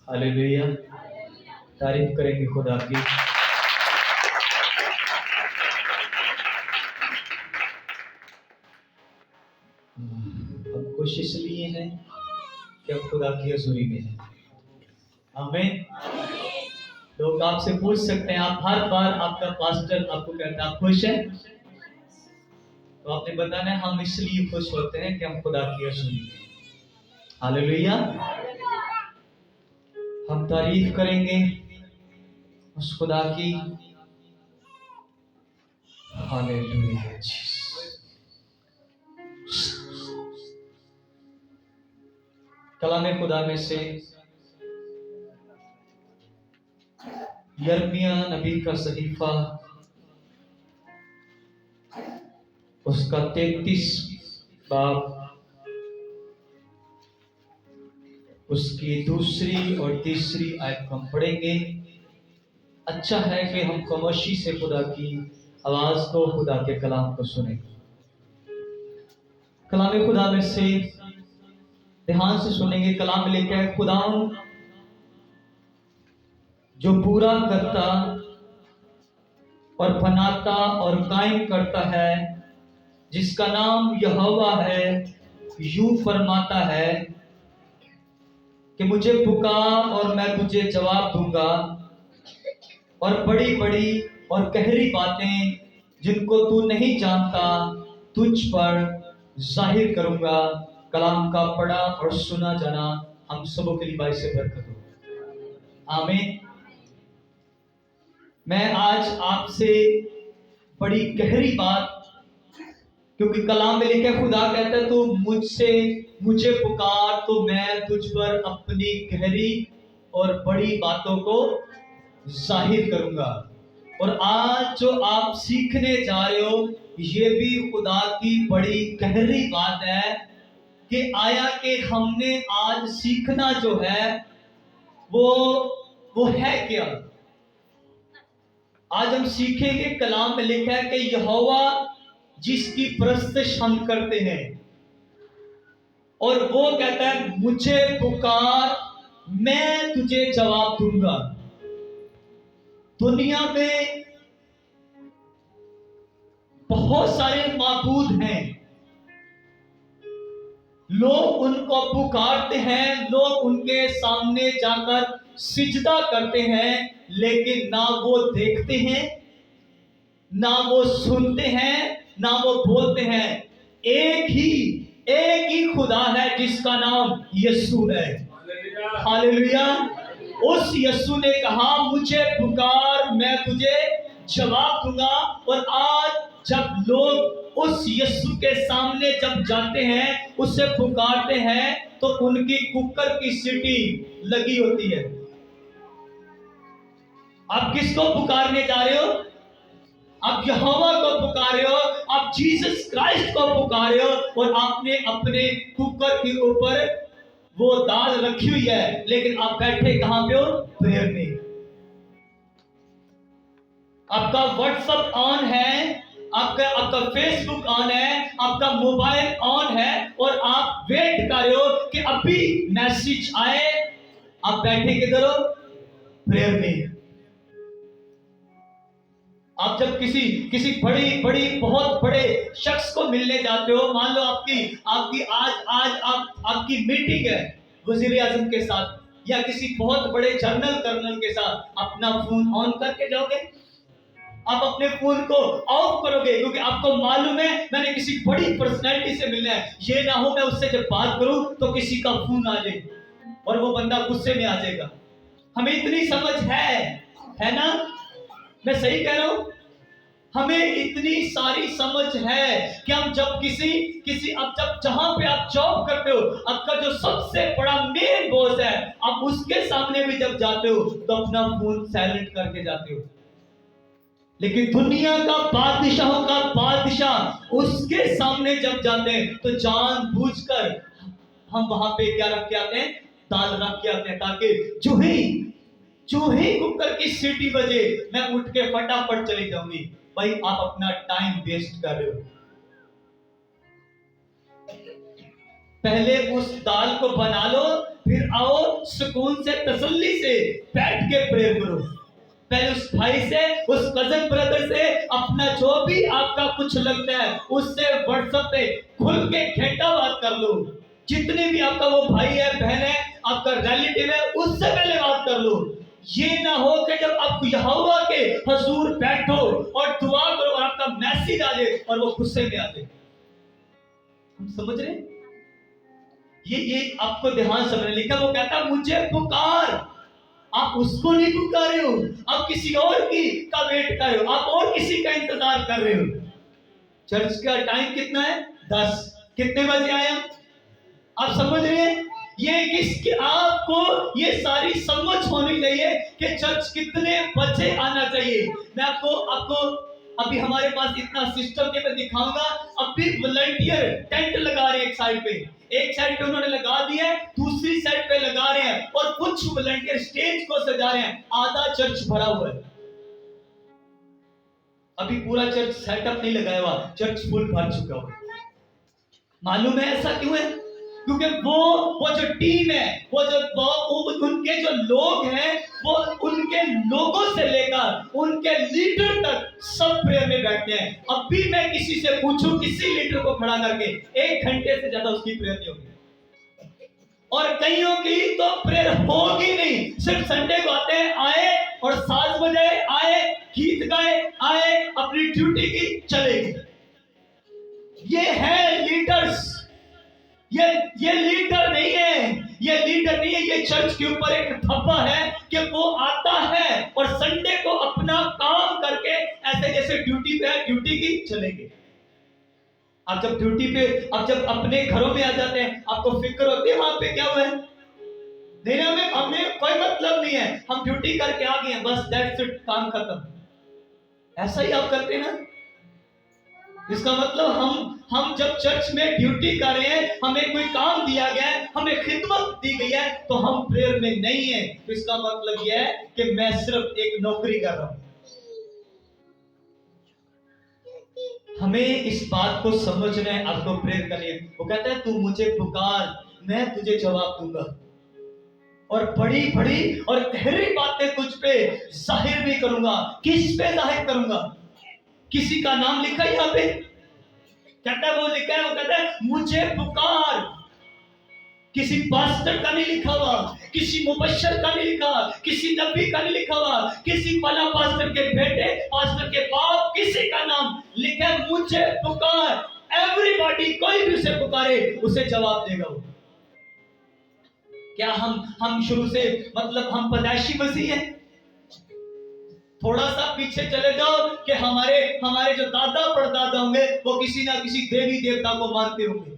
Hallelujah. तारीफ करेंगे खुदा की। हम खुश इसलिए हैं कि हम खुदा की हजूरी में हैं। आमीन। लोग आपसे पूछ सकते हैं, आप हर बार आपका पास्टर आपको कहता है आप खुश हैं, तो आपने बताना है हम इसलिए खुश होते हैं कि हम खुदा की हजूरी में हैं। हालेलुया। हम तारीफ करेंगे उस खुदा की। हालेलुया। कलाम खुदा में से यिर्मयाह नबी का सहीफा उसका 33 बाब उसकी दूसरी और तीसरी आयत हम पढ़ेंगे। अच्छा है कि हम खामोशी से खुदा की आवाज को, खुदा के कलाम को सुने। कलाम खुदा में से ध्यान से सुनेंगे। कलाम में लिखा है, खुदा जो पूरा करता और बनाता और कायम करता है, जिसका नाम यहोवा है, यूं फरमाता है कि मुझे पुकार और मैं तुझे जवाब दूंगा, और बड़ी बड़ी और गहरी बातें जिनको तू नहीं जानता तुझ पर जाहिर करूंगा। कलाम का पढ़ा और सुना जाना हम सबों के लिए बाइस से बरकत हो। आमीन। मैं आज आपसे बड़ी गहरी बात, क्योंकि कलाम में लिखा खुदा कहता है तो मुझे पुकार तो मैं तुझ पर अपनी गहरी और बड़ी बातों को जाहिर करूंगा। और आज जो आप सीखने जा रहे हो ये भी खुदा की बड़ी गहरी बात है कि आया कि हमने आज सीखना जो है वो है क्या। आज हम सीखेंगे, कलाम में लिखा है कि यहोवा जिसकी परस्तिश हम करते हैं, और वो कहता है मुझे पुकार मैं तुझे जवाब दूंगा। दुनिया में बहुत सारे माबूद हैं, लोग उनको पुकारते हैं, लोग उनके सामने जाकर सिजदा करते हैं, लेकिन ना वो देखते हैं, ना वो सुनते हैं, ना वो बोलते हैं। एक ही खुदा है जिसका नाम यीशु है। हालेलुया। उस यीशु ने कहा मुझे पुकार मैं तुझे जवाब दूंगा। और आज जब लोग उस यीशु के सामने जब जाते हैं, उससे पुकारते हैं, तो उनकी कुकर की सीटी लगी होती है। आप किसको पुकारने जा रहे हो? आप यहोवा को पुकार रहे हो, आप जीसस क्राइस्ट को पुकार रहे हो, और आपने अपने कुकर के ऊपर वो दाल रखी हुई है, लेकिन आप बैठे कहां पे हो? प्रेयर में। आपका व्हाट्सएप ऑन है, आपका फेसबुक ऑन है, आपका मोबाइल ऑन है, और आप वेट कर रहे हो कि अभी मैसेज आए। आप बैठे किधर हो? प्रेयर में। आप जब किसी बड़ी बहुत बड़े शख्स को मिलने जाते हो, मान लो आपकी आपकी मीटिंग है वजीर आजम के साथ, या किसी बहुत बड़े जनरल कर्नल के साथ, अपना फोन ऑन करके जाओगे? आप अपने फोन को ऑफ करोगे, क्योंकि आपको मालूम है मैंने किसी बड़ी पर्सनैलिटी से मिलना है। ये ना हो मैं उससे जब बात करूं तो किसी का फोन आ जाए और वो बंदा गुस्से में आ जाएगा। हमें इतनी समझ है ना? मैं सही कह रहा हूं? हमें इतनी सारी समझ है कि हम जब किसी अब जब जहां पे आप जॉब करते हो, आपका जो सबसे बड़ा मेन बॉस है, आप उसके सामने भी जब जाते हो तो अपना फोन साइलेंट करके जाते हो। लेकिन दुनिया का बादशाहों का बादशाह उसके सामने जब जाते हैं तो जानबूझकर हम वहां पे क्या रख के आते हैं? दाल रख के आते हैं, ताकि जो ही कुकर की सीटी बजे मैं उठ के फटाफट चली जाऊंगी। भाई आप अपना टाइम वेस्ट कर रहे हो। पहले उस दाल को बना लो, फिर आओ सुकून से, तसल्ली से बैठ के प्रेयर करो। पहले उस भाई से, उस कजन ब्रदर से अपना जो भी आपका कुछ लगता है उससे व्हाट्सएप पे खुल के घंटा बात कर लो। जितने भी आपका वो भाई है, बहन है, आपका रिलेटिव है, उससे पहले बात कर लो। ये ना हो कि जब आप यहोवा के हुजूर बैठो और दुआ करो और आपका मैसेज आ जाए और वो गुस्से में आ जाए। हम समझ रहे हैं? ये आपको ध्यान समझने लिखा, वो कहता मुझे पुकार। आप उसको नहीं पुकार रहे हो, आप किसी और की का वेट कर रहे हो, आप और किसी का इंतजार कर रहे हो। चर्च का टाइम कितना है? 10। कितने बजे आए हम? आप समझ रहे हैं? ये किसके, आपको ये सारी समझ होनी चाहिए कि चर्च कितने बजे आना चाहिए। मैं आपको अभी हमारे पास इतना सिस्टम के मैं दिखाऊंगा। अभी वॉलंटियर टेंट लगा रहे हैं, एक साइड पे उन्होंने लगा दिया है, दूसरी साइड पे लगा रहे हैं, और कुछ वॉलंटियर स्टेज को सजा रहे हैं। आधा चर्च भरा हुआ है, अभी पूरा चर्च सेटअप नहीं लगाया हुआ, चर्च फुल भर चुका हुआ। मालूम है ऐसा क्यों है? क्योंकि वो जो टीम है, वो उनके जो लोग हैं, वो उनके लोगों से लेकर उनके लीडर तक सब प्रेयर में बैठते हैं। अब भी मैं किसी से पूछूं, किसी लीडर को खड़ा करके 1 घंटे से ज्यादा उसकी प्रेयर नहीं होगी, और कईयों की तो प्रेयर होगी नहीं। सिर्फ संडे को आते हैं, आए और 7 बजे आए, गीत गाए, आए, अपनी ड्यूटी की, चले गए। ये है लीडर्स। ये लीडर नहीं है, ये लीडर नहीं है। ये चर्च के ऊपर एक धब्बा है कि वो आता है और संडे को अपना काम करके ऐसे जैसे ड्यूटी पे है, ड्यूटी की, चलेंगे। आप जब ड्यूटी पे, आप जब अपने घरों में आ जाते हैं, आपको फिक्र होती है वहां पे क्या हुआ है? नहीं, हमें कोई मतलब नहीं है, हम ड्यूटी करके आ गए हैं, बस दैट्स इट, काम खत्म। ऐसा ही आप करते हैं ना? इसका मतलब हम जब चर्च में ड्यूटी कर रहे हैं, हमें कोई काम दिया गया है, हमें खिदमत दी गई है, तो हम प्रेयर में नहीं है, तो इसका मतलब यह है कि मैं सिर्फ एक नौकरी कर रहा हूं। हमें इस बात को समझना है, आपको प्रेयर करनी है। वो कहता है तू मुझे पुकार, मैं तुझे जवाब दूंगा, और बड़ी बड़ी और गहरी बातें तुझ पे जाहिर भी करूंगा। किस पे जाहिर करूंगा? किसी का नाम लिखा है यहाँ पे? कहता है, वो लिखा है, वो कहता है मुझे पुकार। किसी पास्टर का नहीं लिखा हुआ, किसी मुबश्शिर का नहीं लिखा, किसी नबी का नहीं लिखा हुआ, किसी फला पास्टर के बेटे, पास्टर के बाप, किसी का नाम लिखा है मुझे पुकार। एवरीबॉडी, कोई भी उसे पुकारे उसे जवाब देगा वो। क्या हम शुरू से मतलब हम पैदाइशी मसीह हैं? थोड़ा सा पीछे चले जाओ कि हमारे जो दादा परदादा होंगे वो किसी ना किसी देवी देवता को मानते होंगे।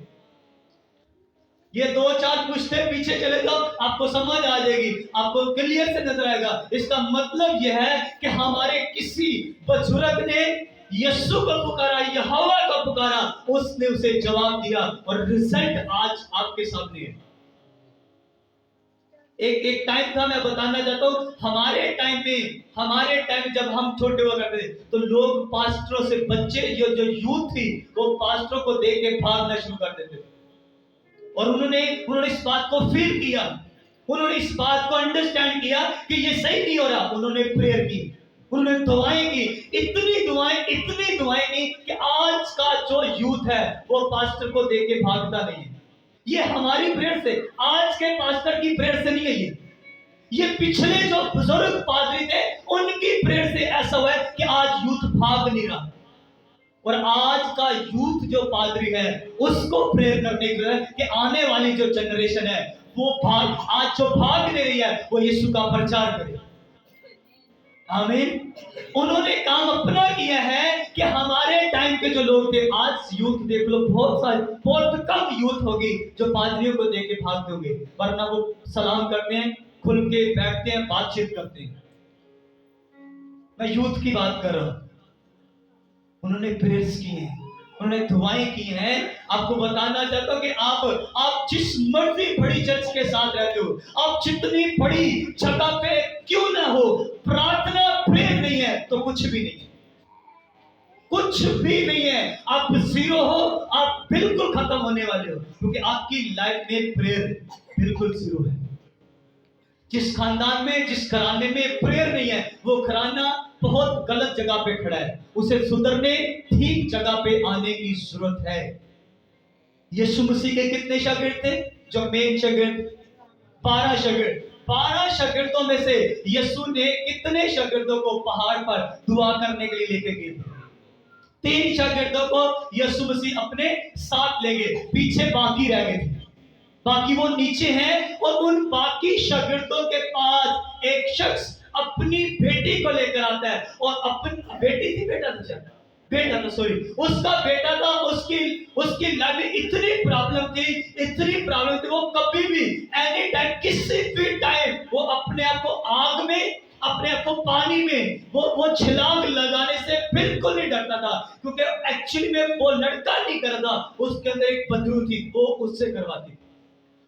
ये 2-4 पुश्ते पीछे चले जाओ, आपको समझ आ जाएगी, आपको क्लियर से नजर आएगा। इसका मतलब यह है कि हमारे किसी बुजुर्ग ने यीशु को पुकारा, यहोवा को पुकारा, उसने उसे जवाब दिया, और रिजल्ट आज आपके सामने है। एक टाइम था, मैं बताना चाहता हूं, हमारे टाइम जब हम छोटे हुआ करते थे, तो लोग पास्टरों से, बच्चे जो यूथ थी, वो पास्टरों को देख के भागना शुरू कर देते थे। और उन्होंने इस बात को फील किया, उन्होंने इस बात को अंडरस्टैंड किया कि ये सही नहीं हो रहा। उन्होंने प्रेयर की, उन्होंने दुआएं की, इतनी दुआएं की कि आज का जो यूथ है वो पास्टर को देख के भागता नहीं है। ये हमारी प्रेयर से, आज के पास्टर की प्रेयर से नहीं है, ये पिछले जो बुजुर्ग पादरी थे उनकी प्रेयर से ऐसा हुआ है कि आज यूथ भाग नहीं रहा। और आज का यूथ जो पादरी है उसको प्रेयर करने के लिए कि आने वाली जो जनरेशन है वो आज जो भाग नहीं रही है वो यीशु का प्रचार करे। आमीन। उन्होंने काम अपना किया है कि हमारे टाइम के जो लोग थे, आज यूथ देख लो, बहुत कम यूथ होगी जो पादरियों को देख के भागते होंगे, वरना वो सलाम करते हैं, खुल के बैठते हैं, बातचीत करते हैं। मैं यूथ की बात कर रहा हूं। उन्होंने प्रेयर्स की हैं, उन्होंने दुआएं की हैं। आपको बताना चाहता हूं कि आप जिस मर्जी बड़ी चर्च के साथ रहते हो, आप जितनी बड़ी जगह पे क्यों ना हो, प्रार्थना प्रेयर नहीं है तो कुछ भी नहीं है, कुछ भी नहीं है। आप जीरो हो, आप बिल्कुल खत्म होने वाले हो, क्योंकि आपकी लाइफ में प्रेयर बिल्कुल जीरो है। जिस खानदान में, जिस घराने में प्रेयर नहीं है, वो घराना बहुत गलत जगह पे खड़ा है। उसे सुधरने, ठीक जगह पे आने की जरूरत है। यीशु मसीह के कितने शागिर्द थे? जो मेन शागिर्द, 12 शागिर्द। 12 शागिर्दों में से यीशु ने कितने शागिर्दों को पहाड़ पर दुआ करने के लिए लेके गए थे? 3 शागिर्दों को यीशु मसीह अपने साथ ले गए, पीछे बाकी रह गए थे। बाकी वो नीचे हैं, और उन बाकी शागिर्दों के पास एक शख्स अपनी बेटी को लेकर आता है, और अपनी बेटी थी, बेटा था सॉरी, उसका बेटा था। उसकी उसकी लाइफ में इतनी प्रॉब्लम थी, वो कभी भी एनी टाइम, किसी भी टाइम वो अपने आप को आग में, अपने आप को पानी में वो छलांग लगाने से बिल्कुल नहीं डरता था, क्योंकि एक्चुअली में वो लड़का नहीं करता, उसके अंदर एक बदरू थी, वो उससे करवाती।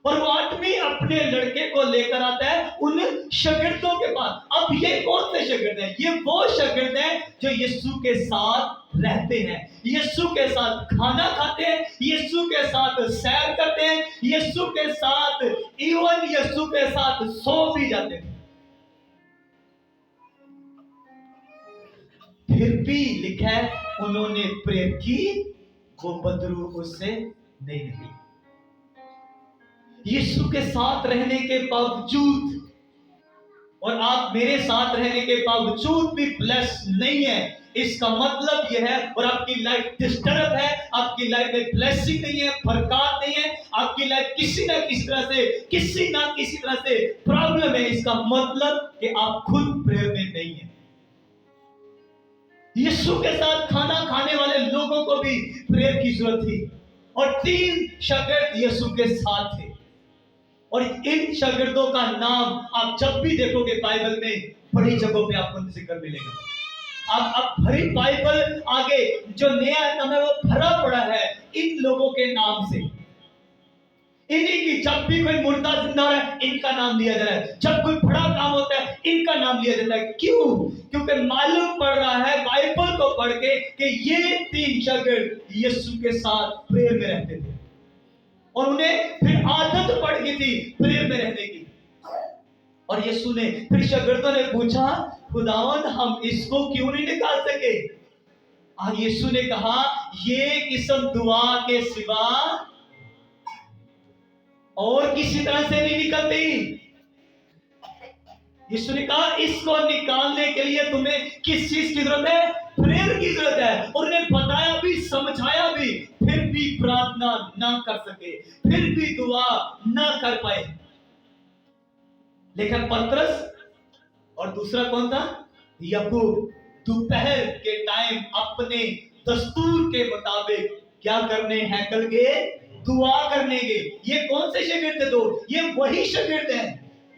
और वो आदमी अपने लड़के को लेकर आता है उन शागिर्दों के पास। अब ये कौन से शागिर्द हैं? ये वो शागिर्द हैं जो यीशु के साथ रहते हैं, यीशु के साथ खाना खाते हैं, यीशु के साथ सैर करते हैं, यीशु के साथ, इवन यीशु के साथ सो भी जाते हैं। फिर भी लिखा है उन्होंने प्रेयर की, वो बदरू उससे नहीं निकली। यीशु के साथ रहने के बावजूद, और आप मेरे साथ रहने के बावजूद भी ब्लेस नहीं है, इसका मतलब यह है, और आपकी लाइफ डिस्टर्ब है, आपकी लाइफ में ब्लेसिंग नहीं है, बरकत नहीं है, आपकी लाइफ किसी ना किसी तरह से प्रॉब्लम है, इसका मतलब कि आप खुद प्रेयर में नहीं है। यीशु के साथ खाना खाने वाले लोगों को भी प्रेयर की जरूरत थी, और 3 शागिर्द यीशु के साथ थे। और इन शागिर्दों का नाम आप जब भी देखोगे बाइबल में, बड़ी जगहों पे आपको जिक्र मिलेगा। आप भरी बाइबल आगे जो नया नाम है वो भरा पड़ा है इन लोगों के नाम से। इन्हीं की, जब भी कोई मुर्दा जिंदा हो रहा है, इनका नाम लिया जा रहा है, जब कोई बड़ा काम होता है, इनका नाम लिया जाता है। क्यों? क्योंकि मालूम पड़ रहा है बाइबल को पढ़ के कि ये 3 शागिर्द यीशु के साथ प्रेयर में रहते थे, और उन्हें फिर आदत पड़ गई थी प्रेयर में रहने की। और यीशु ने, फिर शागिर्दों ने पूछा, खुदावंद हम इसको क्यों नहीं निकाल सके? और यीशु ने कहा, ये किस्म दुआ के सिवा और किसी तरह से नहीं निकलती। यीशु ने कहा, इसको निकालने के लिए तुम्हें किस चीज की जरूरत है? प्रेयर की जरूरत है। और उन्हें बताया भी, समझाया भी, फिर भी प्रार्थना ना कर सके, फिर भी दुआ ना कर पाए। लेकिन पतरस और दूसरा कौन था? याकूब, दोपहर के टाइम अपने दस्तूर के मुताबिक क्या करने? हैकल के दुआ करने गए। ये कौन से शागिर्द थे? 2। ये वही शागिर्द हैं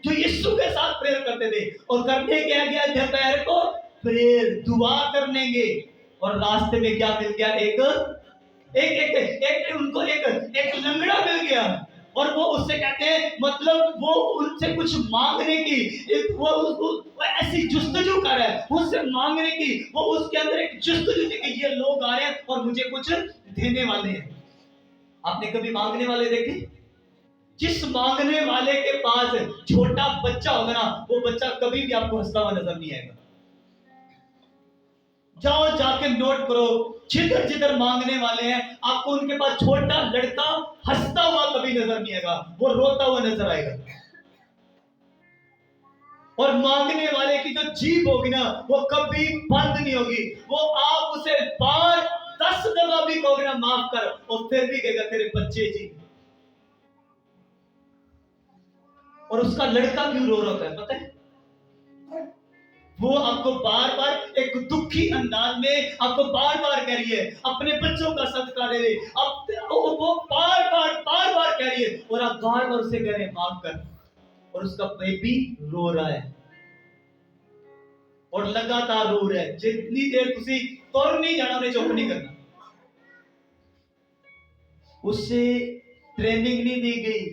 जो यीशु के साथ प्रेयर करते थे, और करने क्या गया? दोपहर को प्रेयर, दुआ करने गए, और रास्ते में क्या मिल गया? उनको एक लंगड़ा मिल गया, और वो उससे कहते हैं, मतलब वो उनसे कुछ मांगने की, वो ऐसी जुस्तजू कर रहा है उससे मांगने की, वो उसके अंदर एक जुस्तजू थी कि ये लोग आ रहे हैं और मुझे कुछ देने वाले हैं। आपने कभी मांगने वाले देखे? जिस मांगने वाले के पास छोटा बच्चा होगा ना, वो बच्चा कभी भी आपको हंसता हुआ नजर नहीं आएगा। जाओ जाके नोट करो, जिधर जिधर मांगने वाले हैं, आपको उनके पास छोटा लड़का हंसता हुआ कभी नजर नहीं आएगा, वो रोता हुआ नजर आएगा। और मांगने वाले की जो जीभ होगी ना, वो कभी बंद नहीं होगी। वो आप उसे बार 10 दफा भी कहोगे ना माफ कर, और फिर भी कहेगा तेरे बच्चे जी। और उसका लड़का क्यों रो रहा है पता है? वो आपको बार बार एक दुखी अंदाज में आपको बार बार कह रही है, अपने बच्चों का सदका ले ले। अब वो बार बार कह रही है, और आप बार बार उसे कह रहे हैं माफ कर, और उसका बेबी रो रहा है, और लगातार रो रहा है। जितनी देर तुसी तुर नहीं जाना, उन्हें चुप नहीं करना। उससे ट्रेनिंग नहीं दी गई,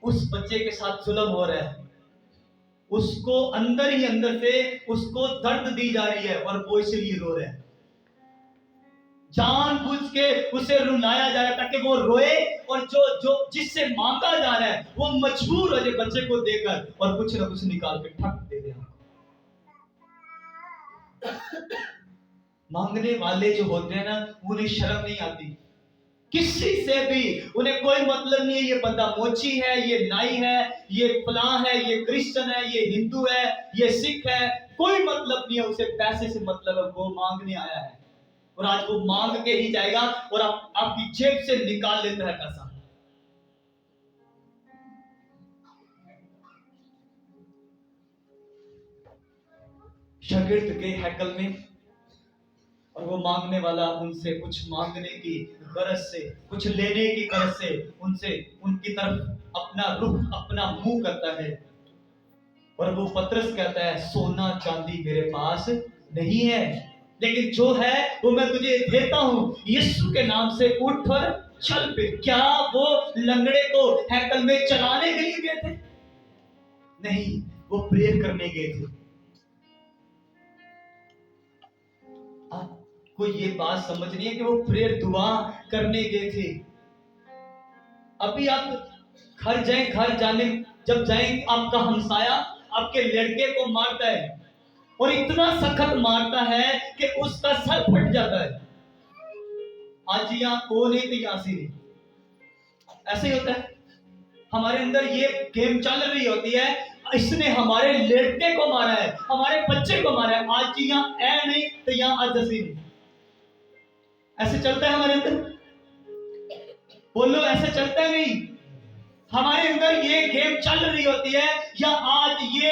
उस बच्चे के साथ जुल्म हो रहा है, उसको अंदर ही अंदर से उसको दर्द दी जा रही है, और वो इसलिए रो रहा है। जानबूझ के उसे रुलाया जा रहा है ताकि वो रोए, और जो जो जिससे मांगा जा रहा है वो मजबूर हो जाए बच्चे को देकर और कुछ ना कुछ निकाल के ठक दे दे। मांगने वाले जो होते हैं ना, उन्हें शर्म नहीं आती किसी से भी, उन्हें कोई मतलब नहीं है ये बंदा मोची है, ये नाई है, ये फलां है, ये क्रिश्चियन है, ये हिंदू है, ये सिख है, कोई मतलब नहीं है उसे, पैसे से मतलब है। वो मांगने आया है और आज वो मांग के ही जाएगा और आपकी जेब से निकाल लेता है पैसा। शागिर्द गए हैकल में और वो मांगने वाला उनसे कुछ मांगने की गरज से, कुछ लेने की गरज से उनसे उनकी तरफ अपना रुख, अपना मुंह करता है। और वो पतरस कहता है, सोना चांदी मेरे पास नहीं है, लेकिन जो है वो मैं तुझे देता हूं, यीशु के नाम से उठ और चल पे। क्या वो लंगड़े को हैकल में चलाने के लिए गए थे? नहीं, वो प्रेयर करने गए थे। कोई ये बात समझनी है कि वो प्रेयर दुआ करने गए थे। अभी आप घर जाने जब जाएं, आपका हमसाया आपके लड़के को मारता है और इतना सख्त मारता है कि उसका सर फट जाता है। आज यहाँ को नहीं तो यहाँ से नहीं, ऐसे ही होता है। हमारे अंदर ये गेम चल रही होती है, इसने हमारे लड़के को मारा है, हमारे बच्चे को मारा है, आज यहाँ ए नहीं तो यहाँ आज नहीं। ऐसे चलता है हमारे अंदर, बोलो ऐसे चलता है नहीं। हमारे अंदर ये गेम चल रही होती है, या आज ये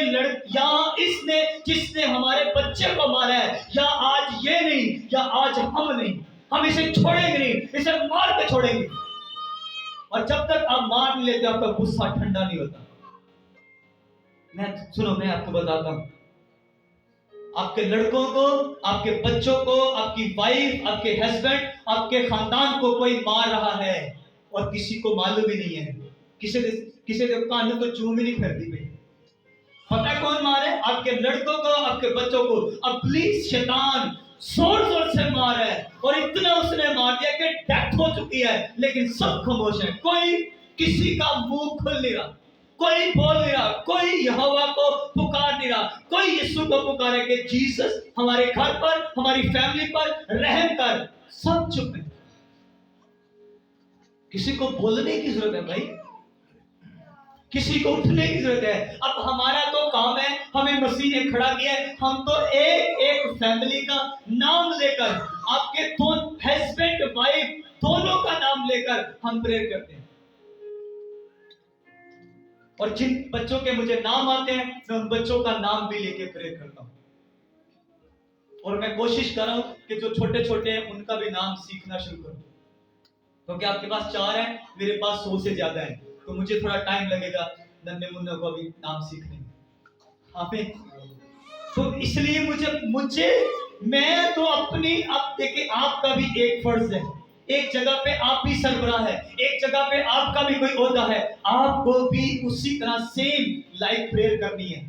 या इसने जिसने हमारे बच्चे को मारा है, या आज ये नहीं, या आज हम नहीं, हम इसे छोड़ेंगे नहीं, इसे मार के छोड़ेंगे। और जब तक आप मार नहीं लेते आपका गुस्सा ठंडा नहीं होता। मैं आपको बताता हूं, आपके लड़कों को, आपके बच्चों को, आपकी वाइफ, आपके हस्बैंड, आपके खानदान को कोई मार रहा है और किसी को मालूम ही नहीं है, किसी के कान को चूम ही नहीं करती भाई। पता है कौन मारे? आपके लड़कों को, आपके बच्चों को। अब प्लीज शैतान जोर जोर से मार है और इतना उसने मार दिया कि डेथ हो चुकी है, लेकिन सब खामोश है, कोई किसी का मुंह खुल नहीं रहा, कोई बोल नहीं रहा, कोई यहोवा को पुकार नहीं रहा, कोई यीशु को पुकारे कि जीसस हमारे घर पर, हमारी फैमिली पर रहम कर। सब चुप है, किसी को बोलने की जरूरत है भाई, किसी को उठने की जरूरत है। अब हमारा तो काम है, हमें मसीह ने खड़ा किया है, हम तो एक एक फैमिली का नाम लेकर, आपके हस्बैंड वाइफ दोनों का नाम लेकर हम प्रेयर करते हैं। और जिन बच्चों के मुझे नाम आते हैं, मैं उन बच्चों का नाम भी लेके प्रेयर करता हूं। और मैं कोशिश कर रहा हूं कि जो छोटे छोटे हैं उनका भी नाम सीखना शुरू करूं, क्योंकि आपके पास 4 हैं, मेरे पास 100 से ज्यादा है, तो मुझे थोड़ा टाइम लगेगा नन्हे मुन्ने को अभी नाम सीखने में। तो इसलिए मुझे मैं तो अपनी, अब देखिए आपका भी एक फर्ज है, एक जगह पे आप भी सरबराह है, एक जगह पे आपका भी कोई ओहदा है, आपको भी उसी तरह सेम लाइफ प्रेयर करनी है।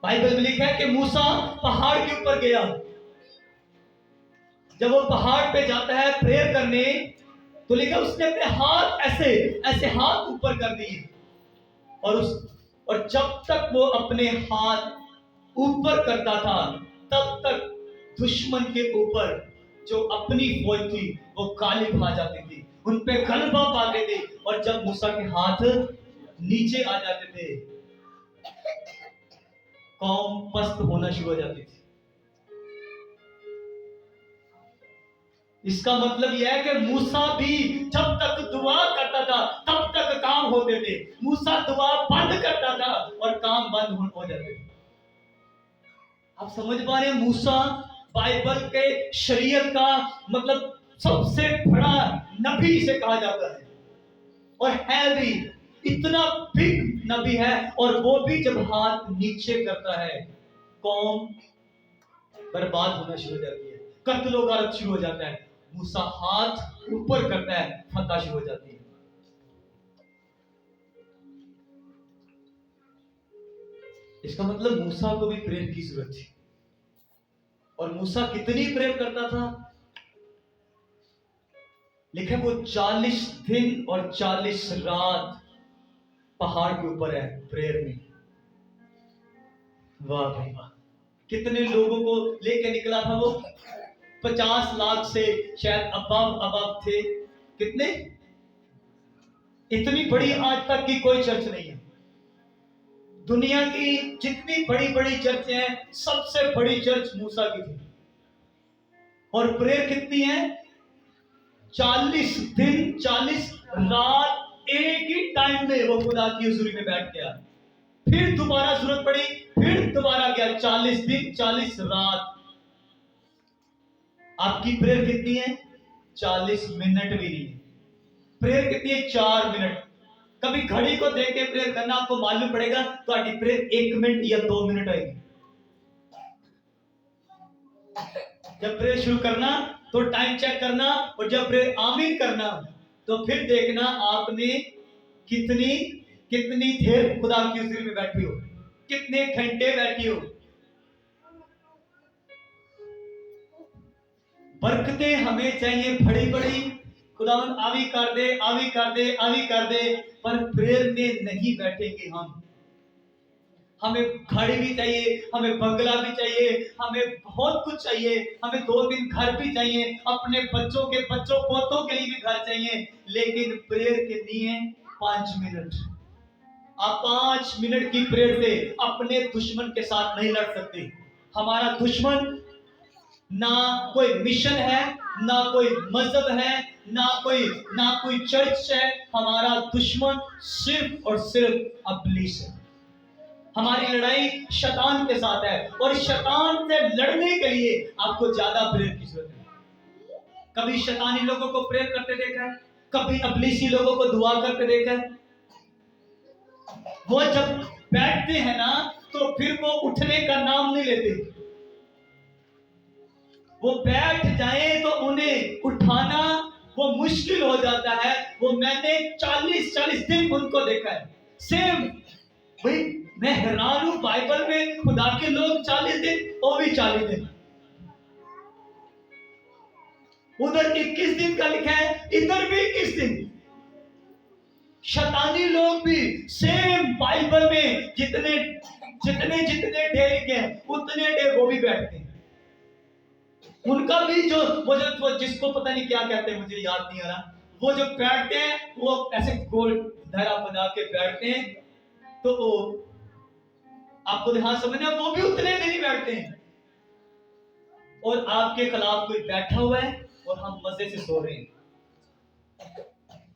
बाइबल में लिखा है कि मूसा पहाड़ के ऊपर गया, जब वो पहाड़ पे जाता है प्रेयर करने, तो लिखा उसने अपने हाथ ऐसे ऐसे हाथ ऊपर कर दिए, और जब तक वो अपने हाथ ऊपर करता था तब तक दुश्मन के ऊपर जो अपनी फौज थी वो गालिब आ जाती थी, उन पे गलबा पाते थे। और जब मूसा के हाथ नीचे आ जाते थे, कौम पस्त होना शुरू हो जाती थी। इसका मतलब यह है कि मूसा भी जब तक दुआ करता था तब तक काम होते थे, मूसा दुआ बंद करता था और काम बंद हो जाते थे। आप समझ पा रहे हैं? मूसा बाइबल के शरीयत का मतलब सबसे बड़ा नबी से कहा जाता है, और है भी इतना बिग नबी है। और वो भी जब हाथ नीचे करता है, कौम बर्बाद होना शुरू हो जाती है, कत्लो गारत शुरू हो जाता है। मूसा हाथ ऊपर करता है, फतह शुरू हो जाती है। इसका मतलब मूसा को भी प्रेयर की जरूरत थी। और मूसा कितनी प्रेयर करता था? लिखे वो 40 दिन और 40 रात पहाड़ के ऊपर है प्रेयर में। वाह भाई वाह, कितने लोगों को लेके निकला था वो? 50 लाख से शायद अबव थे। कितने? इतनी बड़ी आज तक की कोई चर्च नहीं है। दुनिया की जितनी बड़ी बड़ी चर्च हैं, सबसे बड़ी चर्च मूसा की थी। और प्रेयर कितनी है? 40 दिन 40 रात एक ही टाइम में वो खुदा की हुजूरी में बैठ गया। फिर दोबारा जरूरत पड़ी, फिर दोबारा गया। 40 दिन 40 रात। आपकी प्रेयर कितनी है? 40 मिनट भी नहीं। प्रेयर कितनी है? 4 मिनट। कभी घड़ी को देख के प्रेयर करना, आपको मालूम पड़ेगा तो आपकी प्रेयर 1 मिनट या 2 मिनट आएगी। जब प्रेयर शुरू करना तो टाइम चेक करना, और जब प्रेयर आमीन करना तो फिर देखना आपने कितनी कितनी देर खुदा की हुजूरी में बैठी हो, कितने घंटे बैठी हो। बरकतें हमें चाहिए बड़ी बड़ी, खुदावन आवी कर दे, आवी कर दे, आवी कर दे, पर प्रेयर में नहीं बैठेंगे हम। हमें गाड़ी भी चाहिए, हमें बंगला भी चाहिए, हमें बहुत कुछ चाहिए, हमें 2-3 घर भी चाहिए, अपने बच्चों के बच्चों पोतों के लिए भी घर चाहिए, लेकिन प्रेयर कितनी है? 5 मिनट। आप 5 मिनट की प्रेयर से अपने दुश्मन के साथ नहीं लड़ सकते। हमारा दुश्मन ना कोई मिशन है, ना कोई मजहब है, ना कोई चर्च है। हमारा दुश्मन सिर्फ और सिर्फ इब्लीस है। हमारी लड़ाई शैतान के साथ है, और शैतान से लड़ने के लिए आपको ज्यादा प्रेयर की जरूरत है। कभी शैतानी लोगों को प्रेयर करते देखा है? कभी इब्लीसी लोगों को दुआ करते देखा है? वो जब बैठते हैं ना तो फिर वो उठने का नाम नहीं लेते। वो बैठ जाए तो उन्हें उठाना वो मुश्किल हो जाता है। वो मैंने 40 दिन उनको देखा है। सेम भाई, मैं हैरान हूं, बाइबल में खुदा के लोग 40 दिन, वो भी 40 दिन। उधर 21 दिन का लिखा है, इधर भी 21 दिन। शैतानी लोग भी सेम बाइबल में जितने जितने जितने डे लिखे हैं, उतने डे वो भी बैठते हैं। उनका भी जो वो जिसको पता नहीं क्या कहते हैं, मुझे याद नहीं आ रहा, वो जो बैठते हैं वो ऐसे गोल धरा बना के बैठते हैं। तो वो आपको ध्यान समझना, वो भी उतने दिन ही बैठते हैं। और आपके खिलाफ कोई बैठा हुआ है और हम मजे से सो रहे हैं।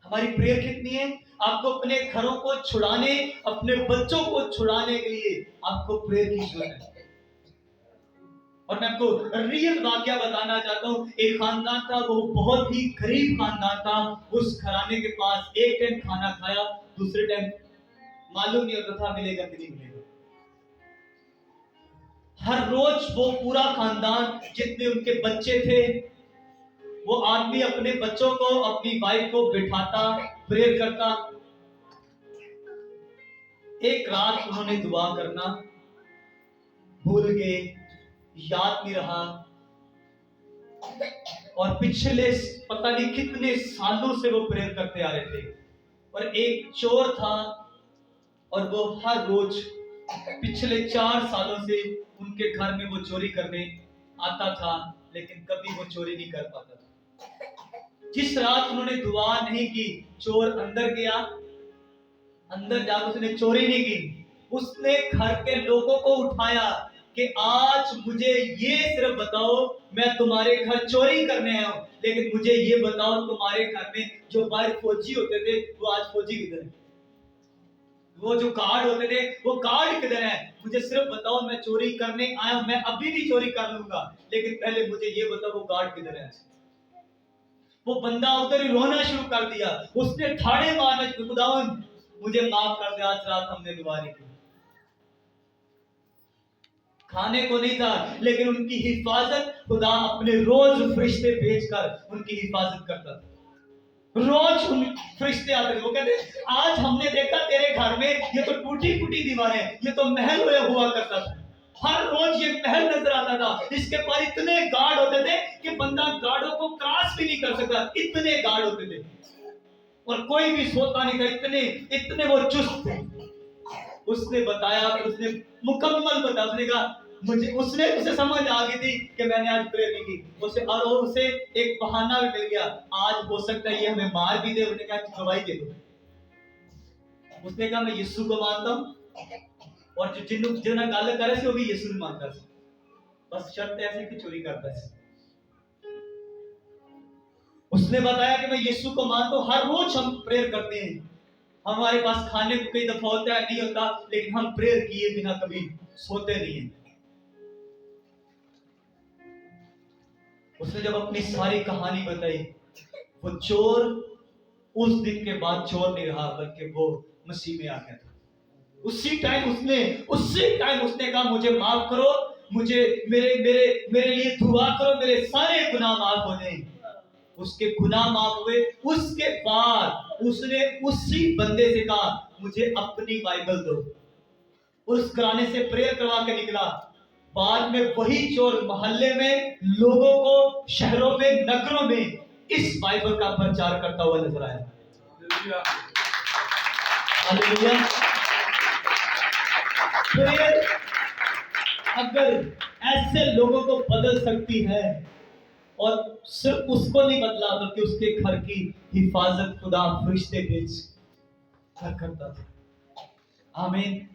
हमारी प्रेयर कितनी है? आपको अपने घरों को छुड़ाने, अपने बच्चों को छुड़ाने के लिए आपको प्रेयर की जरूरत है। और मैं आपको रियल वाकया बताना चाहता हूँ। एक खानदान था, वो बहुत ही गरीब खानदान था। उस घराने के पास एक टाइम खाना खाया, दूसरे टाइम मालूम नहीं होता था मिलेगा कि नहीं मिलेगा। हर रोज वो पूरा खानदान, जितने उनके बच्चे थे, वो आदमी अपने बच्चों को, अपनी वाइफ को बिठाता, प्रेयर करता। एक रात उन्होंने दुआ करना भूल गए, याद नहीं रहा, और पिछले पता नहीं कितने सालों से वो प्रेयर करते आ रहे थे। और एक चोर था, और वो हर रोज पिछले 4 सालों से उनके घर में वो चोरी करने आता था, लेकिन कभी वो चोरी नहीं कर पाता था। जिस रात उन्होंने दुआ नहीं की, चोर अंदर गया, अंदर जाकर उसने चोरी नहीं की, उसने घर के लोगों को उठाया कि आज मुझे ये सिर्फ बताओ, मैं तुम्हारे घर चोरी करने आया हूं, लेकिन मुझे ये बताओ तुम्हारे घर में जो बाहर फौजी होते थे, वो आज फौजी किधर है? वो जो गार्ड होते थे, वो गार्ड किधर है? मुझे सिर्फ बताओ, मैं चोरी करने आया हूं, मैं अभी भी चोरी कर लूंगा, लेकिन पहले मुझे ये बताओ वो गार्ड किधर है? वो बंदा उधर ही रोना शुरू कर दिया। उसने ठाड़े मारना, खुदावन मुझे माफ कर दे, आज रात हमने दुआ नहीं की। खाने को नहीं था, लेकिन उनकी हिफाजत खुदा अपने रोज फरिश्ते भेजकर उनकी हिफाजत करता था। रोज उन फरिश्ते आते थे, वो कहते आज हमने देखा तेरे घर में ये तो टूटी फूटी दीवारें, ये तो महल हुआ करता था, हर रोज ये महल नजर आता था, इसके पास इतने गार्ड होते थे कि बंदा गार्डों को क्रॉस भी नहीं कर सकता, इतने गार्ड होते थे और कोई भी सोता नहीं था, इतने इतने वो चुस्त थे। उसने बताया, उसने मुकम्मल बताया, उसने कहा मुझे, उसने उसे समझ आ गई थी कि मैंने आज प्रेयर नहीं की, उसे और उसे एक बहाना भी मिल गया, आज हो सकता है ये हमें मार भी दे। उसने कहा गवाही दे दो। उसने कहा मैं यीशु को मानता हूँ और जो जिन्होंने गल करे थे वो भी यीशु नहीं मानता सी, बस शर्त ऐसी कि चोरी करता सी। उसने बताया कि मैं यीशु को मानता हूँ, हर रोज हम प्रेयर करते हैं, हमारे पास खाने को कई दफा होता है नहीं होता, लेकिन हम प्रेयर किए बिना कभी सोते नहीं हैं। उसने जब अपनी सारी कहानी बताई, वो चोर उस दिन के बाद चोर नहीं रहा, बल्कि वो मसीह में आ गया था। उसी टाइम उसने कहा मुझे माफ करो, मुझे मेरे मेरे मेरे लिए दुआ करो, मेरे सारे गुनाह माफ हो जाए। उसके गुनाह माफ हुए। उसके बाद उसने उसी बंदे से कहा मुझे अपनी बाइबल दो। उस घराने से प्रेयर करवा के निकला। बाद में वही चोर मोहल्ले में, लोगों को, शहरों में, नगरों में इस बाइबल का प्रचार करता हुआ नजर आया। हालेलुया। प्रेयर अगर ऐसे लोगों को बदल सकती है, और सिर्फ उसको नहीं बदला बल्कि उसके घर की हिफाजत खुदा फरिश्ते भेज करता था। आमीन।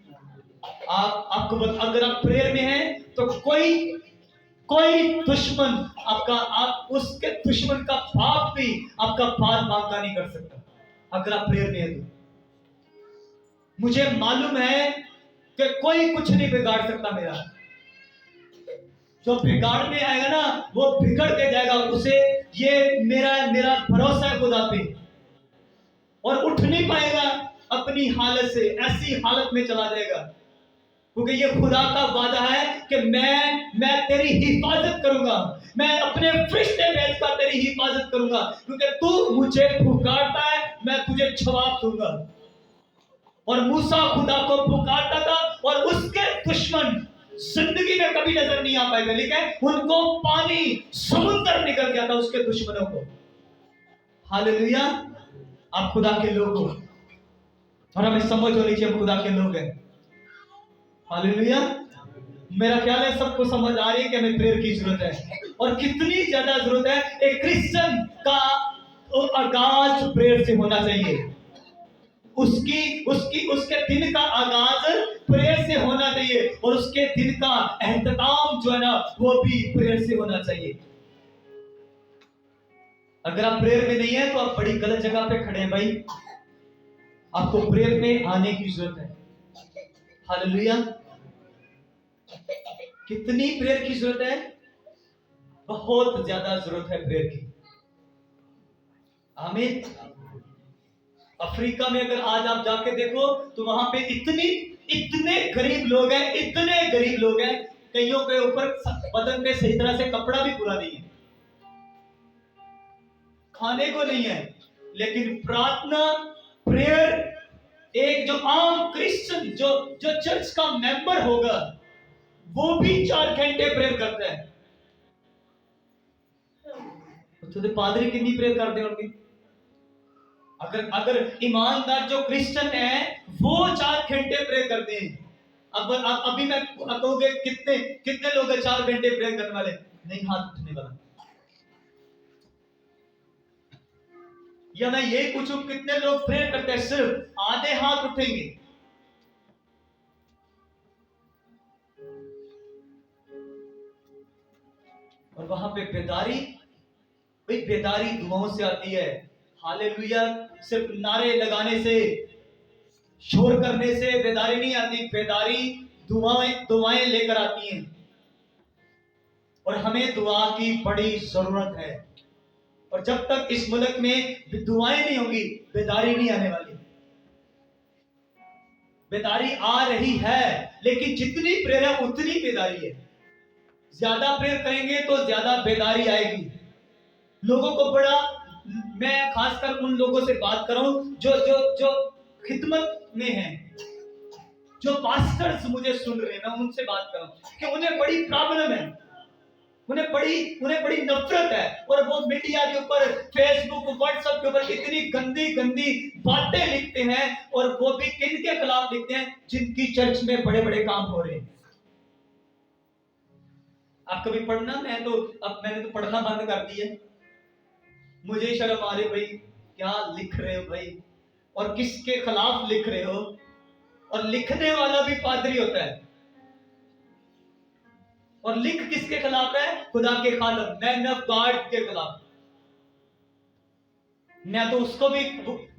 आपको अगर आप प्रेयर में हैं तो कोई दुश्मन आप उसके दुश्मन का पाप भी आपका पार मांगा नहीं कर सकता, अगर आप प्रेयर में हैं तो। मुझे मालूम है कि कोई कुछ नहीं बिगाड़ सकता मेरा। जो बिगाड़ने आएगा ना वो बिगड़ के जाएगा। उसे ये मेरा भरोसा है खुदा पे, और उठ नहीं पाएगा अपनी हालत से, ऐसी हालत में चला जाएगा। क्योंकि ये खुदा का वादा है कि मैं तेरी हिफाजत करूंगा, मैं अपने फरिश्ते भेजकर तेरी हिफाजत करूंगा, क्योंकि तू मुझे पुकारता है, मैं तुझे जवाब दूंगा। और मूसा खुदा को पुकारता था और उसके दुश्मन जिंदगी में कभी नजर नहीं आ पाएगा, लेकिन उनको पानी, समुद्र निकल गया था उसके दुश्मनों को। हालेलुया। आप खुदा के लोग हो और हमें समझ होनी चाहिए हम खुदा के लोग हैं। हालेलुया। मेरा ख्याल है सबको समझ आ रही है कि हमें प्रेयर की जरूरत है, और कितनी ज्यादा जरूरत है। एक क्रिश्चियन का आगाज प्रेयर से होना चाहिए। उसके दिन का आगाज प्रेयर से होना चाहिए, और उसके दिन का एहतमाम जो है ना वो भी प्रेयर से होना चाहिए। अगर आप प्रेयर में नहीं है तो आप बड़ी गलत जगह पे खड़े हैं भाई। आपको प्रेयर में आने की जरूरत है। हालेलुया। कितनी प्रेयर की जरूरत है? बहुत ज्यादा जरूरत है प्रेयर की। आमीन। अफ्रीका में अगर आज आप जाके देखो तो वहां पे इतने गरीब लोग हैं, इतने गरीब लोग हैं, कईयों के ऊपर बदन पे सही तरह से कपड़ा भी पूरा नहीं है, खाने को नहीं है, लेकिन प्रार्थना, प्रेयर, एक जो आम क्रिश्चियन जो चर्च का मेंबर होगा वो भी 4 घंटे प्रेयर करता है। तो पादरी कितनी प्रेयर करते होंगे? अगर ईमानदार जो क्रिश्चियन है वो 4 घंटे प्रेयर करते हैं। अब अभी मैं कहूँगे कितने लोग 4 घंटे प्रेयर करने वाले? नहीं हाथ उठने वाला। या मैं यही पूछूं कितने लोग प्रेयर करते हैं? सिर्फ आधे हाथ उठेंगे। और वहां पे बेदारी दुआओं से आती है। हालेलुया। सिर्फ नारे लगाने से, शोर करने से बेदारी नहीं आती, बेदारी दुआएं लेकर आती हैं। और हमें दुआ की बड़ी जरूरत है, और जब तक इस मुल्क में दुआएं नहीं होंगी बेदारी नहीं आने वाली। बेदारी आ रही है, लेकिन जितनी प्रेयर है उतनी बेदारी है। ज्यादा प्रेयर करेंगे तो ज्यादा बेदारी आएगी। लोगों को बड़ा, मैं खासकर उन लोगों से बात कर रहा हूं जो खिदमत में हैं, जो पास्टर्स मुझे सुन रहे हैं, मैं उनसे बात कर रहा हूं कि उन्हें बड़ी प्रॉब्लम है, उन्हें बड़ी नफरत है, और वो मीडिया के ऊपर, फेसबुक, व्हाट्सएप के ऊपर इतनी गंदी गंदी बातें लिखते हैं, और वो भी किन के खिलाफ लिखते हैं? जिनकी चर्च में बड़े बड़े काम हो रहे हैं। आप कभी पढ़ना, मैंने तो पढ़ना बंद कर दिया, मुझे शर्म आ रही भाई, क्या लिख रहे हो भाई, और किसके खिलाफ लिख रहे हो? और लिखने वाला भी पादरी होता है, और लिख किसके खिलाफ है? खुदा के खादम, मैन ऑफ गॉड के खिलाफ। मैं तो उसको भी,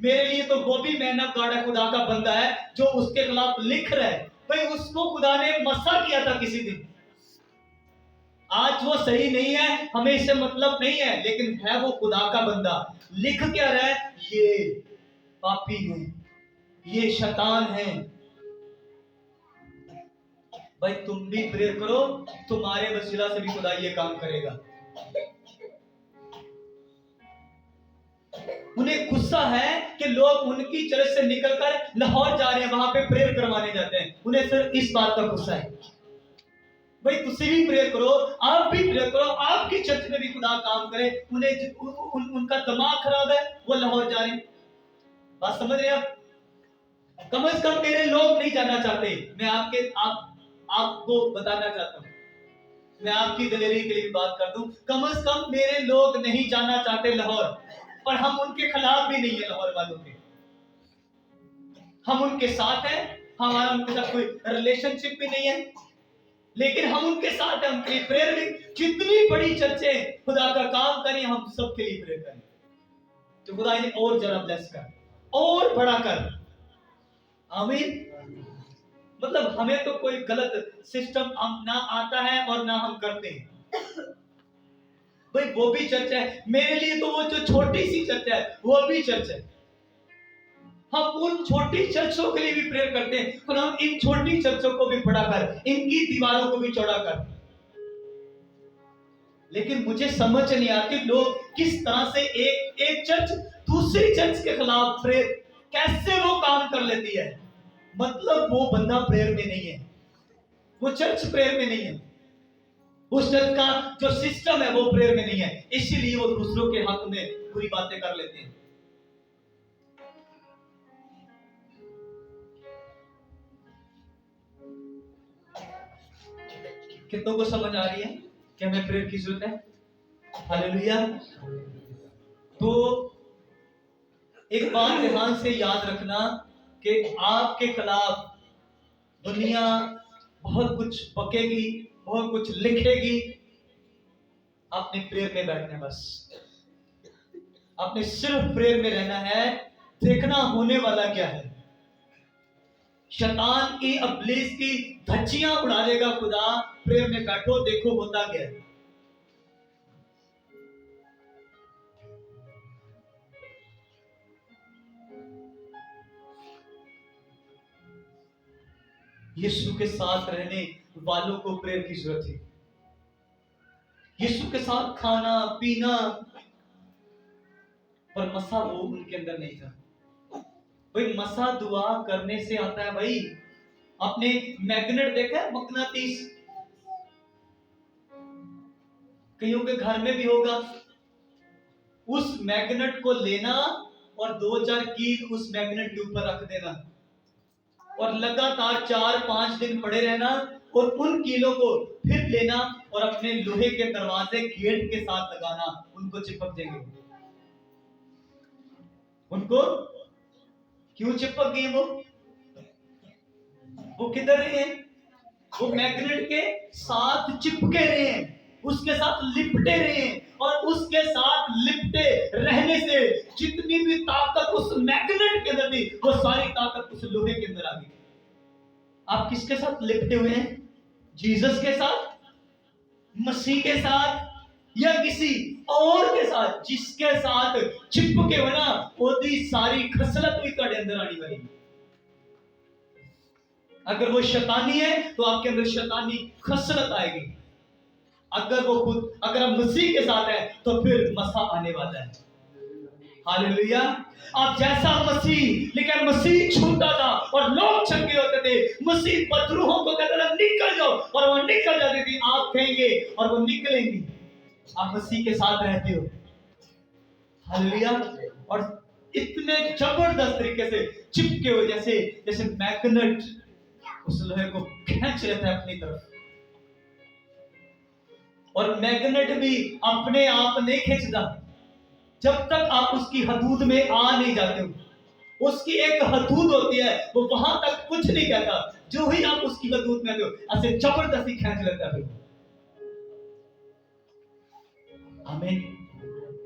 मेरे लिए तो वो भी मैन ऑफ गॉड है, खुदा का बंदा है, जो उसके खिलाफ लिख रहा है। भाई उसको खुदा ने मसा किया था किसी दिन, आज वो सही नहीं है, हमें इससे मतलब नहीं है, लेकिन है वो खुदा का बंदा। लिख क्या रहा है? ये पापी है, ये शैतान है। भाई तुम भी प्रेयर करो, तुम्हारे वसीला से भी खुदा ये काम करेगा। उन्हें गुस्सा है कि लोग उनकी चर्च से निकलकर लाहौर जा रहे हैं, वहां पे प्रेयर करवाने जाते हैं, उन्हें सिर्फ इस बात का गुस्सा है। भाई तुझसे भी प्रेयर करो, आप भी प्रेयर करो, आपकी चर्च में भी खुदा काम करे। उनका दिमाग खराब है, वो लाहौर जा रहे हैं। बात समझ रहे हैं आप? कम से कम मेरे लोग नहीं जाना चाहते, मैं आपको बताना चाहता हूं, मैं आपकी दिलेरी के लिए बात कर दूं, कम से कम मेरे लोग नहीं जाना चाहते लाहौर, पर हम उनके खिलाफ भी नहीं है, लाहौर वालों के, हम उनके साथ हैं, हमारा उनके साथ कोई रिलेशनशिप भी नहीं है, लेकिन हम उनके साथ हैं, उनके लिए प्रेयर भी। जितनी बड़ी चर्चें खुदा का काम करें, हम सबके लिए प्रेयर करें, तो खुदा इन्हें और जरा ब्लेस कर, और बड़ा कर। आमीन। मतलब हमें तो कोई गलत सिस्टम ना आता है और ना हम करते हैं। भाई वो भी चर्च है मेरे लिए, तो वो जो छोटी सी चर्च है वो भी चर्च है। हम उन छोटी चर्चों के लिए भी प्रेयर करते हैं, और हम इन छोटी चर्चों को भी बड़ा कर, इनकी दीवारों को भी चौड़ा कर। लेकिन मुझे समझ नहीं आती लोग किस तरह से एक चर्च दूसरी चर्च के खिलाफ प्रेयर कैसे वो काम कर लेती है। मतलब वो बंदा प्रेयर में नहीं है, वो चर्च प्रेयर में नहीं है, उस चर्च का जो सिस्टम है वो प्रेयर में नहीं है, इसीलिए वो दूसरों के हक में बुरी बातें कर लेते हैं। कितनों को समझ आ रही है कि हमें प्रेयर की जरूरत है? हालेलुया। तो एक बात ध्यान से याद रखना कि आपके खिलाफ दुनिया बहुत कुछ बकेगी, बहुत कुछ लिखेगी, आपने प्रेयर में बैठना है, बस आपने सिर्फ प्रेयर में रहना है। देखना होने वाला क्या है, शैतान की, इब्लीस की धज्जियां उड़ा देगा खुदा। प्रेयर में बैठो, देखो होता क्या है। यीशु के साथ रहने वालों को प्रेयर की जरूरत है। यीशु के साथ खाना पीना, पर मसा वो उनके अंदर नहीं था। भाई मसा दुआ करने से आता है। भाई आपने मैग्नेट देखा है, मकनातीस, कईयों के घर में भी होगा। उस मैग्नेट को लेना और 2-4 कील उस मैग्नेट के ऊपर रख देना, और लगातार 4-5 दिन पड़े रहना, और उन कीलों को फिर लेना और अपने लोहे के दरवाजे गेट के साथ लगाना, उनको चिपक देंगे। उनको क्यों चिपक गए? वो किधर रहे हैं? वो मैग्नेट के साथ चिपके रहे हैं, उसके साथ लिपटे रहे हैं, और उसके साथ लिपटे रहने से जितनी भी ताकत उस मैग्नेट के अंदर थी, वो सारी ताकत उस लोहे के अंदर आ गई। आप किसके साथ लिपटे हुए हैं? जीसस के साथ, मसीह के साथ, या किसी और के साथ? जिसके साथ चिपके हुए ना, ओदी सारी खसलत भी ਤੁਹਾਡੇ अंदर आनी वाली। अगर वो शैतानी है तो आपके अंदर शैतानी खसलत आएगी। अगर आप मसीह के साथ है तो फिर मसा आने वाला है। हालेलुया। आप जैसा मसीह, लेकिन मसीह छूता था और लोग चंगे होते थे। मसीह बदरूहों को कहता था निकल जाओ, और वो निकल जाती थी। आप कहेंगे और वो निकलेंगी। आप मसीह के साथ रहते हो। हालेलुया। और इतने जबरदस्त तरीके से चिपके हुए, जैसे जैसे मैग्नेट उस लोहे को खींच लेता है अपनी तरफ। और मैग्नेट भी अपने आप नहीं खींचता जब तक आप उसकी हदूद में आ नहीं जाते हो। उसकी एक हदूद होती है, वो वहां तक कुछ नहीं कहता। जो ही आप उसकी हदूद में आते हो, ऐसे जबरदस्ती खींच लेता है। आमीन।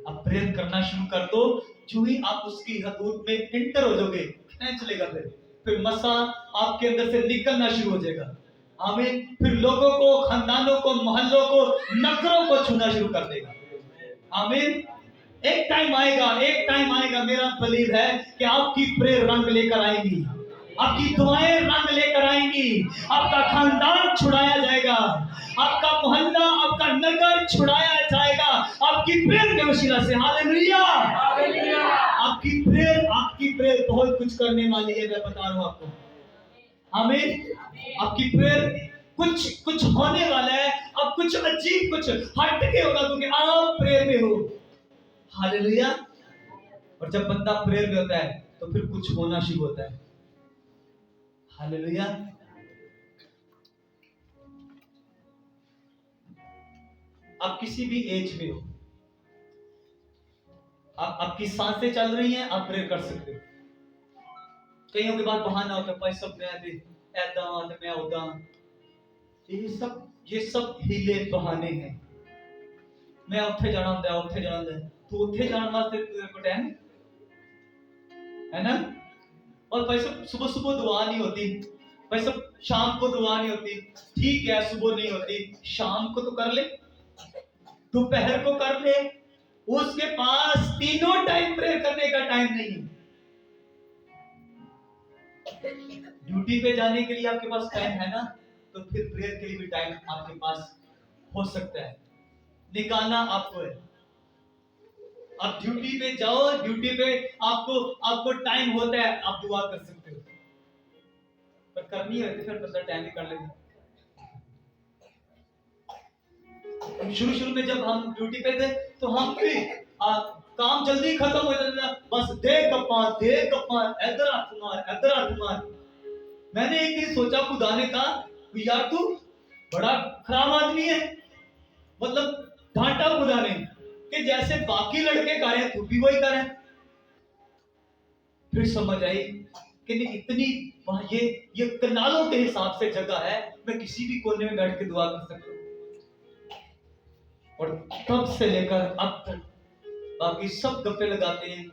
आप प्रेयर करना शुरू कर दो। जो ही आप उसकी हदूद में एंटर हो जाओगे, खींच लेगा। फिर मसा आपके अंदर से निकलना शुरू हो जाएगा। आमीन। फिर लोगों को, खानदानों को, मोहल्लों को, नगरों को छूना शुरू कर देगा। आमीन। एक टाइम आएगा, मेरा बिलीव है कि आपकी प्रेयर रंग लेकर आएंगी, आपकी दुआएं रंग लेकर आएंगी। आपका खानदान छुड़ाया जाएगा, आपका मोहल्ला, आपका नगर छुड़ाया जाएगा आपकी प्रेयर के वसीला से। हालेलुया। आपकी प्रेयर बहुत कुछ करने वाली है, मैं बता रहा हूं आपको। आमीन। आपकी प्रेयर कुछ कुछ होने वाला है। अब कुछ अजीब, कुछ हटके होगा, क्योंकि आप प्रेयर में हो। हालेलुया। और जब बंदा प्रेयर में होता है तो फिर कुछ होना शुरू होता है। हालेलुया। आप किसी भी एज में हो, आपकी सांसें चल रही हैं, आप प्रेयर कर सकते हो। कईयों के बाद बहाना होता है, भाई सब मैं ऐदा ते मैं उदा। ये सब हीले बहाने हैं। मैं उत्थे जाना होंदा है। तो उत्थे जाने वास्ते तेरे को टाइम है ना। और भाई सब सुबह दुआ नहीं होती, भाई सब शाम को दुआ नहीं होती। ठीक है, सुबह नहीं होती, शाम को तो कर ले, दोपहर को कर ले। उसके पास तीनों टाइम प्रेयर करने का टाइम नहीं है। ड्यूटी पे जाने के लिए आपके पास टाइम है ना, तो फिर प्रेयर के लिए भी टाइम आपके पास हो सकता है। निकालना आपको है। आप ड्यूटी पे जाओ, ड्यूटी पे आपको टाइम होता है, आप दुआ कर सकते हो। पर करनी है तो फिर बंदा टाइम ही कर लेगा। शुरू में जब हम ड्यूटी पे थे तो हम भी काम जल्दी खत्म हो जाता था। बस दे कप्पा इधर हाथ मार। मैंने एक दिन सोचा, खुदा ने कहा यार तू बड़ा खराब आदमी है। मतलब डांटा खुदा ने कि जैसे बाकी लड़के कर रहे हैं तू भी वही कर रहे। फिर समझ आई कि नहीं, इतनी ये कनालों के हिसाब से जगह है, मैं किसी भी कोने में बैठ के दुआ कर सकता हूँ। और तब से लेकर अब तक बाकी सब गप्पे लगाते हैं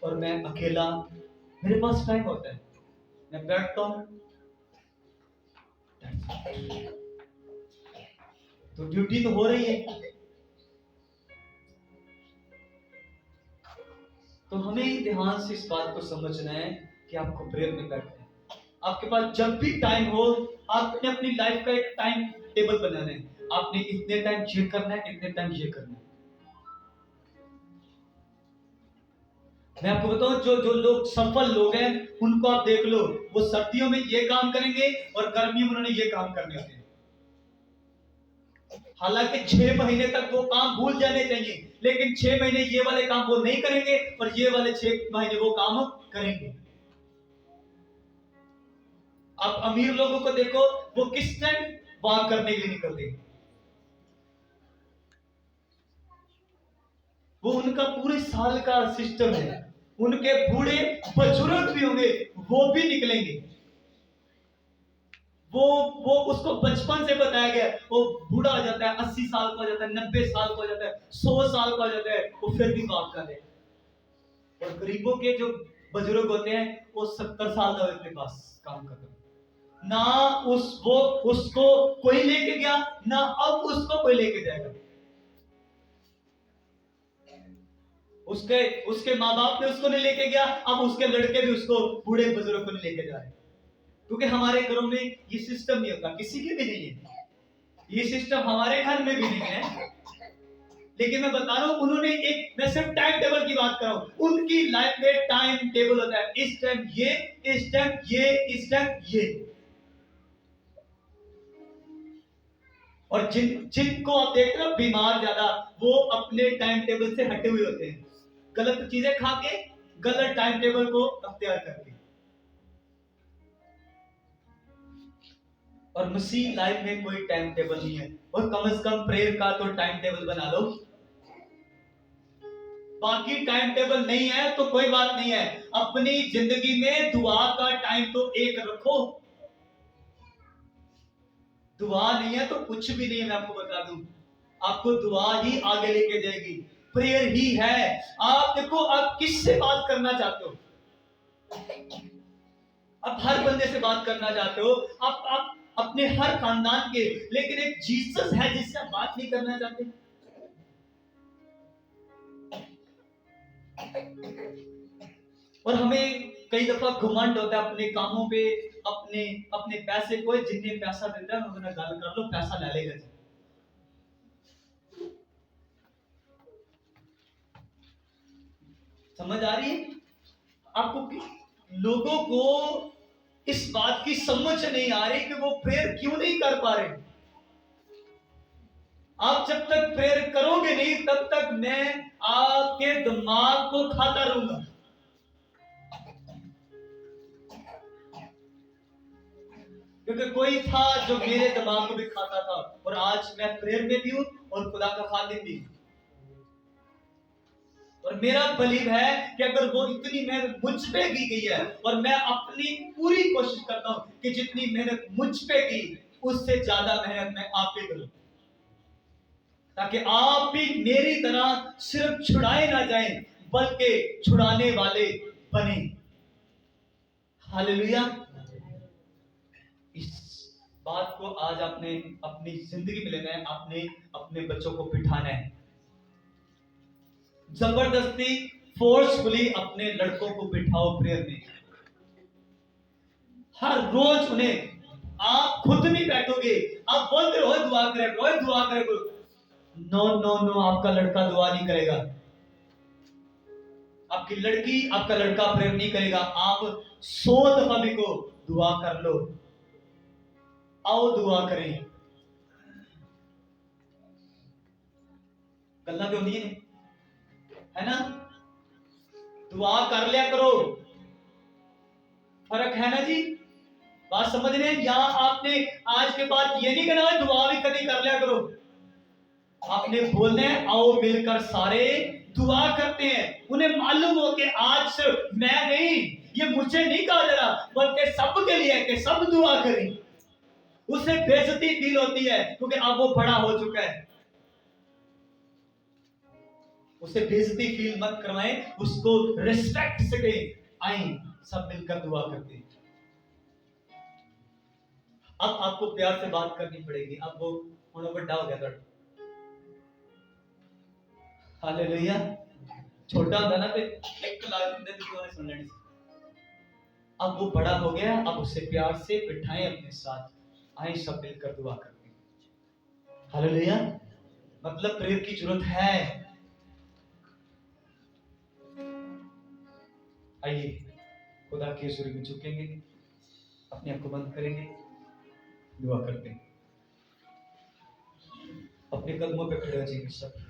और मैं अकेला, मेरे पास टाइम होता है, मैं बैठता हूँ। तो ड्यूटी तो हो रही है। तो हमें ध्यान से इस बात को समझना है कि आपको प्रेयर में बैठना है। आपके पास जब भी टाइम हो, आपने अपनी लाइफ का एक टाइम टेबल बनाना है। आपने इतने टाइम ये करना है, इतने टाइम ये करना है। मैं आपको बताऊं, जो लोग सफल लोग हैं उनको आप देख लो, वो सर्दियों में ये काम करेंगे और गर्मियों में उन्होंने ये काम करने होते हैं। हालांकि 6 महीने तक वो काम भूल जाने चाहिए, लेकिन 6 महीने ये वाले काम वो नहीं करेंगे और ये वाले 6 महीने वो काम करेंगे। आप अमीर लोगों को देखो, वो किस टाइम वॉक करने के लिए निकलते हैं। वो उनका पूरे साल का सिस्टम है। उनके बूढ़े बुजुर्ग भी होंगे, वो भी निकलेंगे। वो उसको बचपन से बताया गया। वो बूढ़ा हो जाता है, 80 साल का हो जाता है, 90 साल का हो जाता है, 100 साल का हो जाता है, वो फिर भी काम कर रहे हैं। और गरीबों के जो बुजुर्ग होते हैं वो 70 साल का उनके पास काम करते हैं। ना उसको कोई लेके गया, ना अब उसको कोई लेके जाएगा। उसके माँ बाप ने उसको नहीं लेके गया, अब उसके लड़के भी उसको, बूढ़े बुजुर्ग को नहीं लेके जा रहे। क्योंकि हमारे घरों में ये सिस्टम नहीं होता, किसी के भी नहीं है ये सिस्टम, हमारे घर में भी नहीं है। लेकिन मैं बता रहा हूं उन्होंने एक, मैं सिर्फ टाइम टेबल की बात कर रहा हूं, उनकी लाइफ में टाइम टेबल होता है, इस टाइम ये, इस टाइम ये, इस टाइम ये। और जिनको आप देख रहे हो बीमार ज्यादा, वो अपने टाइम टेबल से हटे हुए होते हैं, गलत चीजें खा के, गलत टाइम टेबल को अख्तियार करके। और मसीह लाइफ में कोई टाइम टेबल नहीं है, और कम से कम प्रेयर का तो टाइम टेबल बना लो। बाकी टाइम टेबल नहीं है तो कोई बात नहीं है, अपनी जिंदगी में दुआ का टाइम तो एक रखो। दुआ नहीं है तो कुछ भी नहीं है, मैं आपको बता दूं, आपको दुआ ही आगे लेके जाएगी, प्रेयर ही है। आप देखो, आप किससे बात करना चाहते हो? आप हर बंदे से बात करना चाहते हो, आप अपने हर खानदान के, लेकिन एक जीसस है जिससे आप बात नहीं करना चाहते। और हमें कई दफा घमंड होता है अपने कामों पे, अपने अपने पैसे को, जितने पैसा देता है उन्होंने गल कर लो, पैसा ले लेगा। समझ आ रही है आपको कि लोगों को इस बात की समझ नहीं आ रही कि वो प्रेयर क्यों नहीं कर पा रहे। आप जब तक प्रेयर करोगे नहीं, तब तक मैं आपके दिमाग को खाता रहूंगा। क्योंकि कोई था जो मेरे दिमाग को भी खाता था, और आज मैं प्रेयर में भी हूं और खुदा का खादिम भी हूं। और मेरा बिलीव है कि अगर वो इतनी मेहनत मुझ पे की गई है, और मैं अपनी पूरी कोशिश करता हूं कि जितनी मेहनत मुझ पे की, उससे ज्यादा मेहनत मैं आप पे करूं, ताकि आप भी मेरी तरह सिर्फ छुड़ाए ना जाएं, बल्कि छुड़ाने वाले बने। हालेलुया। इस बात को आज आपने अपनी जिंदगी में लेना है, आपने अपने बच्चों को बिठाना है, जबरदस्ती फोर्सफुली अपने लड़कों को बिठाओ प्रेयर में। हर रोज उन्हें, आप खुद नहीं बैठोगे, आप बोलते रहो दुआ करे, रोज दुआ करे, नो नो नो, आपका लड़का दुआ नहीं करेगा, आपकी लड़की, आपका लड़का प्रेयर नहीं करेगा। आप 100 दफा भी को दुआ कर लो, आओ दुआ करें। गल्ला तो होती है ना, दुआ कर लिया करो, फर्क है ना जी, बात समझ रहे हैं? यहां आपने आज के बाद ये नहीं कहना दुआ भी कभी कर लिया करो, आपने बोलना है आओ मिलकर सारे दुआ करते हैं। उन्हें मालूम हो कि आज सिर्फ मैं नहीं, ये मुझे नहीं कहा जा रहा, बल्कि सबके लिए कि सब दुआ करें। उसे बेइज्जती फील होती है क्योंकि अब वो बड़ा हो चुका है। उसे बेइज्जती फील मत करवाएं, उसको रिस्पेक्ट से कहें आए सब मिलकर दुआ करते हैं। अब आपको प्यार से बात करनी पड़ेगी, अब वो थोड़ा बड़ा हो गया था। हालेलुया। छोटा था ना, फिर एक लाख दुआ सुन लेनी। अब वो बड़ा हो गया, अब उसे प्यार से बिठाएं अपने साथ, आए सब मिलकर दुआ करते हैं। हालेलुया। मतलब प्रेयर की जरूरत है। आइए खुदा के हज़ूर में झुकेंगे, अपने आंखों बंद करेंगे, दुआ करते हैं, अपने कदमों पे खड़े हो जाएंगे सब।